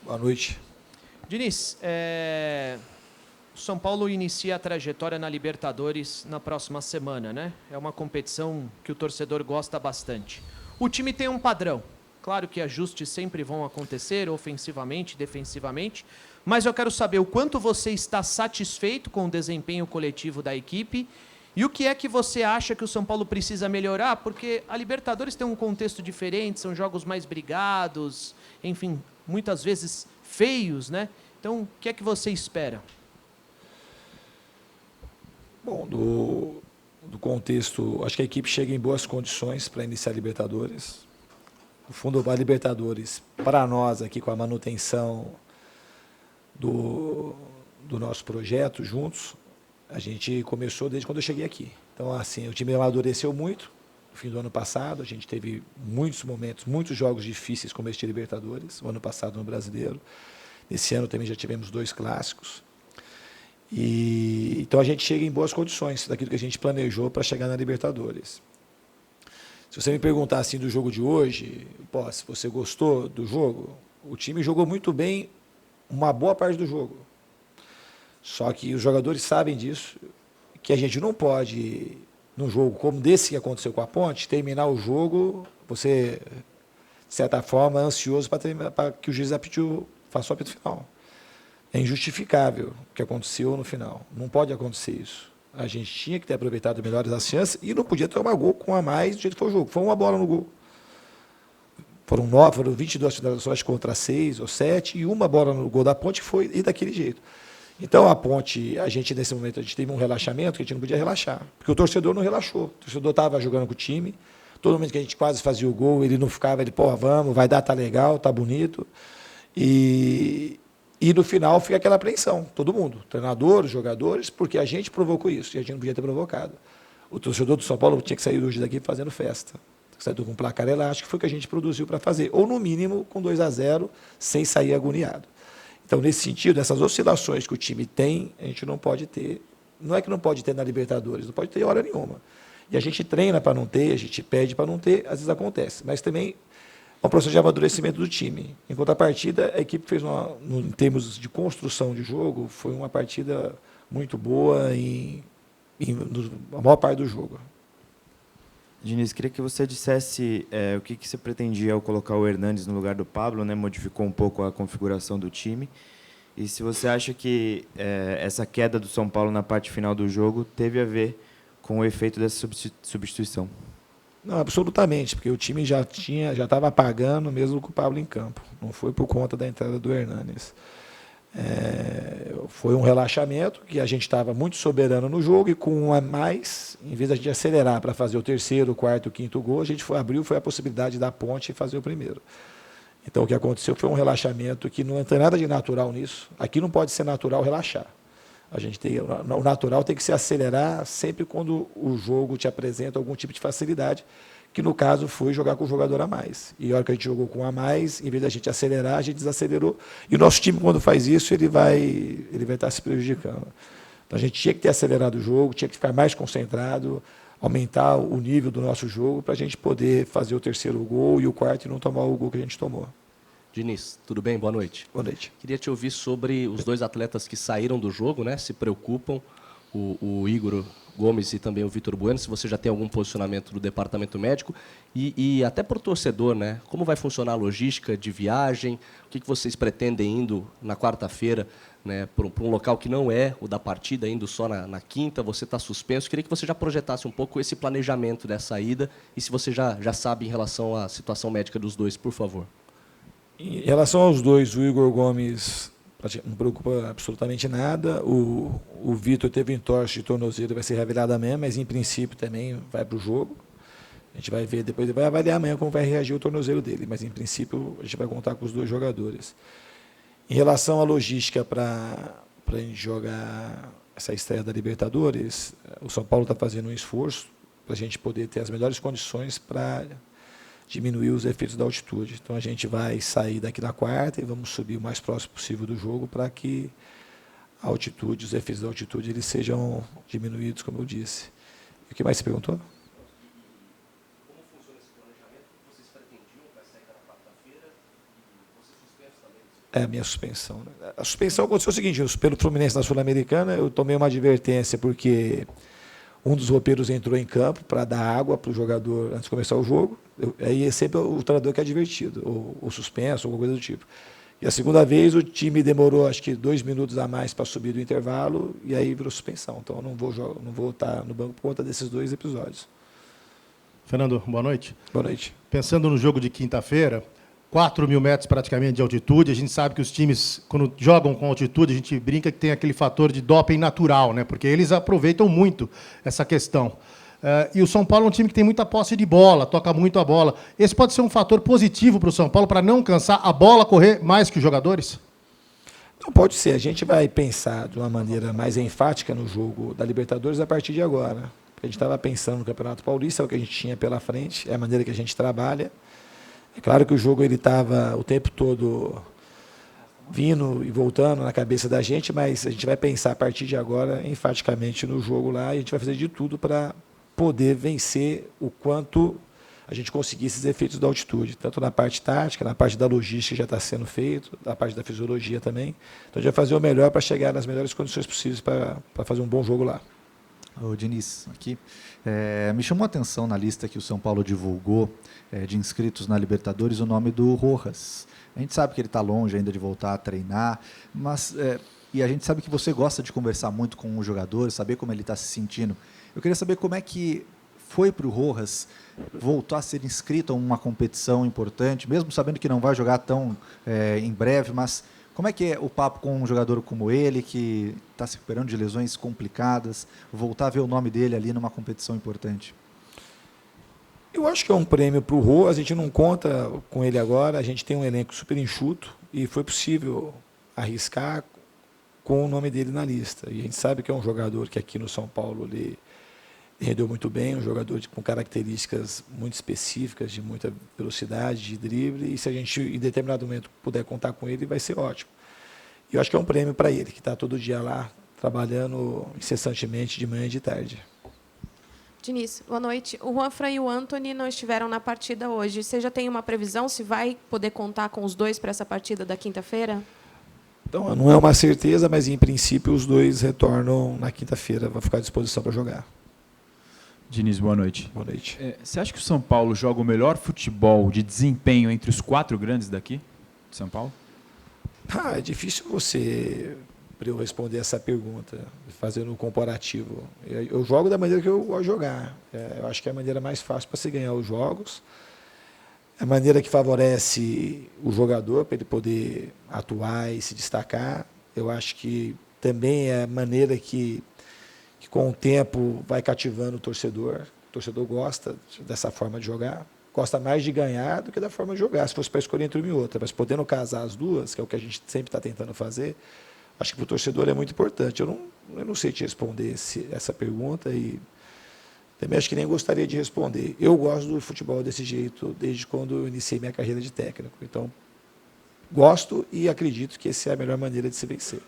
Boa noite. Diniz, o São Paulo inicia a trajetória na Libertadores na próxima semana, né? É uma competição que o torcedor gosta bastante. O time tem um padrão. Claro que ajustes sempre vão acontecer, ofensivamente, defensivamente, mas eu quero saber o quanto você está satisfeito com o desempenho coletivo da equipe e o que é que você acha que o São Paulo precisa melhorar, porque a Libertadores tem um contexto diferente, são jogos mais brigados, enfim, muitas vezes feios, né? Então, o que é que você espera? Bom, do contexto, acho que a equipe chega em boas condições para iniciar a Libertadores. No fundo, a Libertadores, para nós aqui com a manutenção do nosso projeto juntos, a gente começou desde quando eu cheguei aqui. Então, assim, o time amadureceu muito no fim do ano passado. A gente teve muitos momentos, muitos jogos difíceis como este Libertadores, o ano passado no Brasileiro. Esse ano também já tivemos 2 clássicos. Então a gente chega em boas condições daquilo que a gente planejou para chegar na Libertadores. Se você me perguntar assim do jogo de hoje, pô, se você gostou do jogo, o time jogou muito bem uma boa parte do jogo. Só que os jogadores sabem disso, que a gente não pode, num jogo como desse que aconteceu com a Ponte, terminar o jogo, você, de certa forma, ansioso para que o juiz faça o apito final. É injustificável o que aconteceu no final. Não pode acontecer isso. A gente tinha que ter aproveitado melhor as chances e não podia tomar gol com a mais do jeito que foi o jogo. Foi uma bola no gol. Foram 22 finalizações contra 6 ou 7 e uma bola no gol da Ponte que foi e daquele jeito. Então, a Ponte, a gente, nesse momento, a gente teve um relaxamento que a gente não podia relaxar. Porque o torcedor não relaxou. O torcedor estava jogando com o time. Todo momento que a gente quase fazia o gol, ele não ficava, ele, pô, vamos, vai dar, tá legal, tá bonito. E no final fica aquela apreensão, todo mundo, treinador, os jogadores, porque a gente provocou isso e a gente não podia ter provocado. O torcedor do São Paulo tinha que sair hoje daqui fazendo festa. Saiu com um placar elástico, foi o que a gente produziu para fazer. Ou, no mínimo, com 2-0, sem sair agoniado. Então, nesse sentido, essas oscilações que o time tem, a gente não pode ter. Não é que não pode ter na Libertadores, não pode ter hora nenhuma. E a gente treina para não ter, a gente pede para não ter, às vezes acontece. Mas também é um processo de amadurecimento do time. Em contrapartida, a equipe fez, em termos de construção de jogo, foi uma partida muito boa na maior parte do jogo. Diniz, queria que você dissesse o que você pretendia ao colocar o Hernanes no lugar do Pablo, né? Modificou um pouco a configuração do time. E se você acha que essa queda do São Paulo na parte final do jogo teve a ver com o efeito dessa substituição. Não, absolutamente, porque o time já estava pagando mesmo com o Pablo em campo. Não foi por conta da entrada do Hernanes. Foi um relaxamento, que a gente estava muito soberano no jogo, e com um a mais, em vez de a gente acelerar para fazer o terceiro, o quarto, o quinto gol, a gente abriu a possibilidade da Ponte fazer o primeiro. Então, o que aconteceu foi um relaxamento que não tem nada de natural nisso. Aqui não pode ser natural relaxar. O natural tem que se acelerar sempre quando o jogo te apresenta algum tipo de facilidade, que no caso foi jogar com o jogador a mais. E a hora que a gente jogou com um a mais, em vez da gente acelerar, a gente desacelerou. E o nosso time, quando faz isso, ele vai estar se prejudicando. Então, a gente tinha que ter acelerado o jogo, tinha que ficar mais concentrado, aumentar o nível do nosso jogo para a gente poder fazer o terceiro gol e o quarto e não tomar o gol que a gente tomou. Diniz, tudo bem? Boa noite. Boa noite. Queria te ouvir sobre os 2 atletas que saíram do jogo, né? Se preocupam, o Igor Gomes e também o Vitor Bueno, se você já tem algum posicionamento do departamento médico e até para o torcedor, né? Como vai funcionar a logística de viagem? O que vocês pretendem indo na quarta-feira, né? Para um local que não é o da partida, indo só na quinta, você está suspenso. Queria que você já projetasse um pouco esse planejamento dessa ida e se você já sabe em relação à situação médica dos dois, por favor. Em relação aos dois, o Igor Gomes não preocupa absolutamente nada. O Vitor teve entorse de tornozelo, vai ser revelado amanhã, mas em princípio também vai para o jogo. A gente vai ver depois, ele vai avaliar amanhã como vai reagir o tornozelo dele, mas em princípio a gente vai contar com os 2 jogadores. Em relação à logística para a gente jogar essa estreia da Libertadores, o São Paulo está fazendo um esforço para a gente poder ter as melhores condições para diminuir os efeitos da altitude. Então, a gente vai sair daqui na quarta e vamos subir o mais próximo possível do jogo para que a altitude, os efeitos da altitude, eles sejam diminuídos, como eu disse. E o que mais você perguntou? Como funciona esse planejamento? Vocês pretendiam para a saída na quarta-feira? E vocês suspensos também? É a minha suspensão. Né? A suspensão aconteceu o seguinte, pelo Fluminense na Sul-Americana, eu tomei uma advertência porque um dos roupeiros entrou em campo para dar água para o jogador antes de começar o jogo. Aí é sempre o treinador que é advertido, ou suspenso, ou alguma coisa do tipo. E a segunda vez o time demorou acho que 2 minutos a mais para subir do intervalo e aí virou suspensão. Então eu não vou estar no banco por conta desses 2 episódios. Fernando, boa noite. Boa noite. Pensando no jogo de quinta-feira, 4.000 metros praticamente de altitude, a gente sabe que os times, quando jogam com altitude, a gente brinca que tem aquele fator de doping natural, né? Porque eles aproveitam muito essa questão. E o São Paulo é um time que tem muita posse de bola, toca muito a bola. Esse pode ser um fator positivo para o São Paulo, para não cansar a bola correr mais que os jogadores? Não pode ser. A gente vai pensar de uma maneira mais enfática no jogo da Libertadores a partir de agora. A gente estava pensando no Campeonato Paulista, é o que a gente tinha pela frente, é a maneira que a gente trabalha. É claro que o jogo ele estava o tempo todo vindo e voltando na cabeça da gente, mas a gente vai pensar a partir de agora enfaticamente no jogo lá e a gente vai fazer de tudo para poder vencer o quanto a gente conseguir esses efeitos da altitude, tanto na parte tática, na parte da logística que já está sendo feito, na parte da fisiologia também. Então a gente vai fazer o melhor para chegar nas melhores condições possíveis para fazer um bom jogo lá. Ô, Diniz, aqui. Me chamou a atenção na lista que o São Paulo divulgou de inscritos na Libertadores o nome do Rojas. A gente sabe que ele está longe ainda de voltar a treinar, mas e a gente sabe que você gosta de conversar muito com o jogador, saber como ele está se sentindo. Eu queria saber como é que foi para o Rojas voltar a ser inscrito a uma competição importante, mesmo sabendo que não vai jogar tão em breve, mas como é que é o papo com um jogador como ele, que está se recuperando de lesões complicadas, voltar a ver o nome dele ali numa competição importante? Eu acho que é um prêmio para o Rojas, a gente não conta com ele agora, a gente tem um elenco super enxuto e foi possível arriscar com o nome dele na lista. E a gente sabe que é um jogador que aqui no São Paulo ele rendeu muito bem, um jogador com características muito específicas, de muita velocidade, de drible, e se a gente em determinado momento puder contar com ele, vai ser ótimo. E eu acho que é um prêmio para ele, que está todo dia lá, trabalhando incessantemente de manhã e de tarde. Diniz, boa noite. O Juanfran e o Antony não estiveram na partida hoje. Você já tem uma previsão se vai poder contar com os dois para essa partida da quinta-feira? Então, não é uma certeza, mas em princípio os dois retornam na quinta-feira, vão ficar à disposição para jogar. Diniz, boa noite. Boa noite. Você acha que o São Paulo joga o melhor futebol de desempenho entre os 4 grandes daqui, de São Paulo? É difícil para eu responder essa pergunta, fazendo um comparativo. Eu jogo da maneira que eu gosto de jogar. Eu acho que é a maneira mais fácil para se ganhar os jogos. É a maneira que favorece o jogador para ele poder atuar e se destacar. Eu acho que também é a maneira que com o tempo vai cativando o torcedor. O torcedor gosta dessa forma de jogar. Gosta mais de ganhar do que da forma de jogar, se fosse para escolher entre uma e outra. Mas podendo casar as duas, que é o que a gente sempre está tentando fazer, acho que para o torcedor é muito importante. Eu não sei te responder essa pergunta e também acho que nem gostaria de responder. Eu gosto do futebol desse jeito desde quando eu iniciei minha carreira de técnico. Então, gosto e acredito que essa é a melhor maneira de se vencer.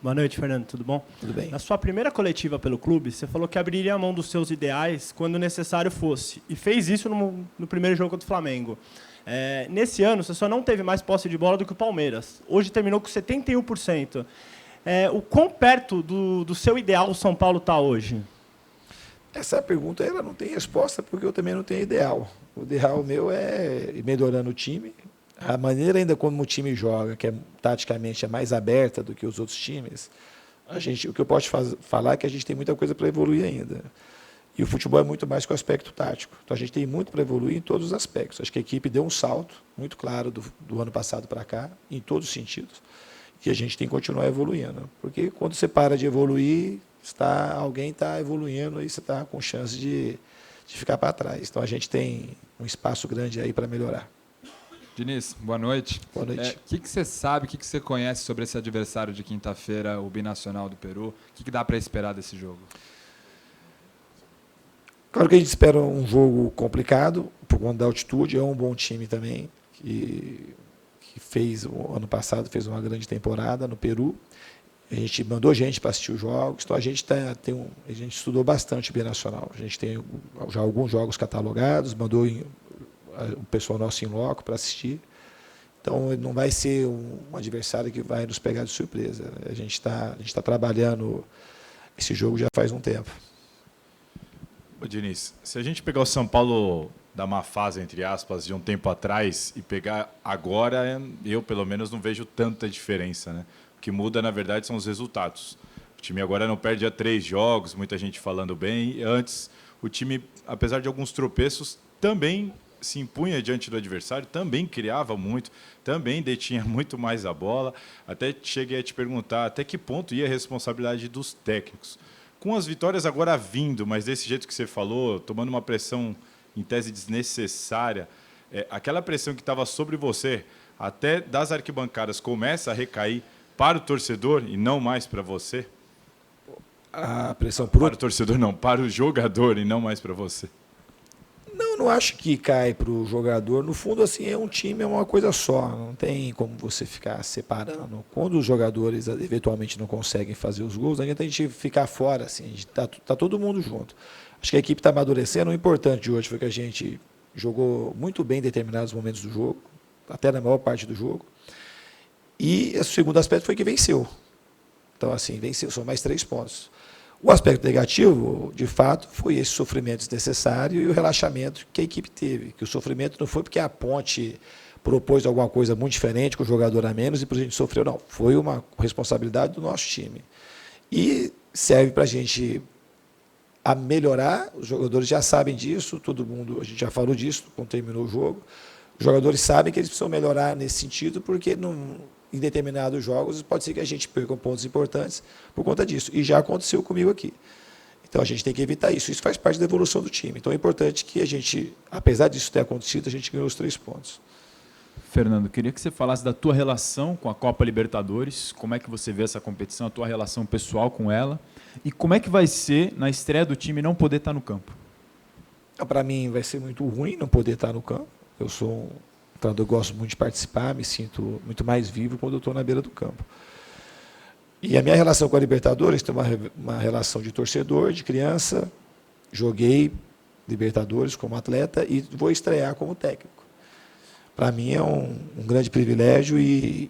Boa noite, Fernando. Tudo bom? Tudo bem. Na sua primeira coletiva pelo clube, você falou que abriria a mão dos seus ideais quando necessário fosse. E fez isso no primeiro jogo contra o Flamengo. Nesse ano, você só não teve mais posse de bola do que o Palmeiras. Hoje terminou com 71%. O quão perto do seu ideal o São Paulo está hoje? Essa pergunta ela não tem resposta porque eu também não tenho ideal. O ideal meu é ir melhorando o time. A maneira ainda como o time joga, que taticamente é mais aberta do que os outros times, o que eu posso falar é que a gente tem muita coisa para evoluir ainda. E o futebol é muito mais que o aspecto tático. Então a gente tem muito para evoluir em todos os aspectos. Acho que a equipe deu um salto muito claro do ano passado para cá, em todos os sentidos. E a gente tem que continuar evoluindo. Porque quando você para de evoluir, alguém está evoluindo e você está com chance de ficar para trás. Então a gente tem um espaço grande aí para melhorar. Diniz, boa noite. Boa noite. O que você sabe, o que você conhece sobre esse adversário de quinta-feira, o Binacional do Peru? O que dá para esperar desse jogo? Claro que a gente espera um jogo complicado, por conta da altitude. É um bom time também, que fez, o ano passado, fez uma grande temporada no Peru. A gente mandou gente para assistir os jogos, então a gente estudou bastante o Binacional. A gente tem já alguns jogos catalogados, mandou o pessoal nosso em loco para assistir. Então, não vai ser um adversário que vai nos pegar de surpresa. A gente está trabalhando esse jogo já faz um tempo. Ô, Diniz, se a gente pegar o São Paulo da má fase, entre aspas, de um tempo atrás e pegar agora, eu, pelo menos, não vejo tanta diferença, né? O que muda, na verdade, são os resultados. O time agora não perde há 3 jogos, muita gente falando bem. Antes, o time, apesar de alguns tropeços, também se impunha diante do adversário, também criava muito, também detinha muito mais a bola. Até cheguei a te perguntar até que ponto ia a responsabilidade dos técnicos. Com as vitórias agora vindo, mas desse jeito que você falou, tomando uma pressão em tese desnecessária, aquela pressão que estava sobre você, até das arquibancadas, começa a recair para o torcedor e não mais para você? A pressão para o torcedor não, para o jogador e não mais para você. Não acho que cai para o jogador. No fundo, assim, é um time, é uma coisa só. Não tem como você ficar separando. Quando os jogadores eventualmente não conseguem fazer os gols, não adianta a gente ficar fora. Assim, tá todo mundo junto. Acho que a equipe está amadurecendo. O importante de hoje foi que a gente jogou muito bem em determinados momentos do jogo, até na maior parte do jogo. E o segundo aspecto foi que venceu. Então, assim, venceu, são mais 3 pontos. O aspecto negativo, de fato, foi esse sofrimento desnecessário e o relaxamento que a equipe teve. Que o sofrimento não foi porque a Ponte propôs alguma coisa muito diferente, com o jogador a menos, e por a gente sofreu, não. Foi uma responsabilidade do nosso time. E serve para a gente a melhorar, os jogadores já sabem disso, todo mundo, a gente já falou disso quando terminou o jogo. Os jogadores sabem que eles precisam melhorar nesse sentido, porque em determinados jogos pode ser que a gente perca pontos importantes por conta disso. E já aconteceu comigo aqui. Então a gente tem que evitar isso. Isso faz parte da evolução do time. Então é importante que a gente, apesar disso ter acontecido, a gente ganhou os 3 pontos. Fernando, queria que você falasse da tua relação com a Copa Libertadores, como é que você vê essa competição, a tua relação pessoal com ela, e como é que vai ser na estreia do time não poder estar no campo? Para mim vai ser muito ruim não poder estar no campo. Eu sou um treinador, eu gosto muito de participar, me sinto muito mais vivo quando eu estou na beira do campo. E a minha relação com a Libertadores tem uma relação de torcedor, de criança. Joguei Libertadores como atleta e vou estrear como técnico. Para mim é um grande privilégio e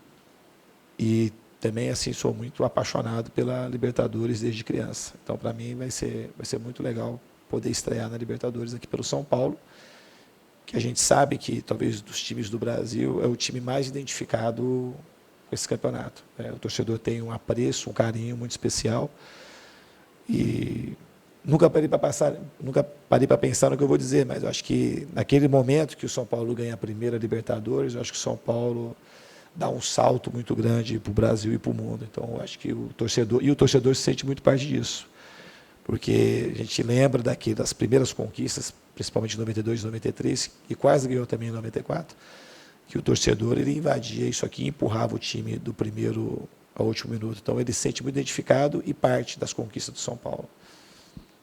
também assim sou muito apaixonado pela Libertadores desde criança. Então para mim vai ser muito legal poder estrear na Libertadores aqui pelo São Paulo, que a gente sabe que talvez dos times do Brasil é o time mais identificado com esse campeonato. O torcedor tem um apreço, um carinho muito especial e nunca parei para pensar no que eu vou dizer, mas eu acho que naquele momento que o São Paulo ganha a primeira Libertadores, eu acho que o São Paulo dá um salto muito grande para o Brasil e para o mundo. Então, eu acho que o torcedor se sente muito parte disso, porque a gente lembra das primeiras conquistas, principalmente em 92 e 93, e quase ganhou também em 94, que o torcedor ele invadia isso aqui e empurrava o time do primeiro ao último minuto. Então, ele se sente muito identificado e parte das conquistas do São Paulo.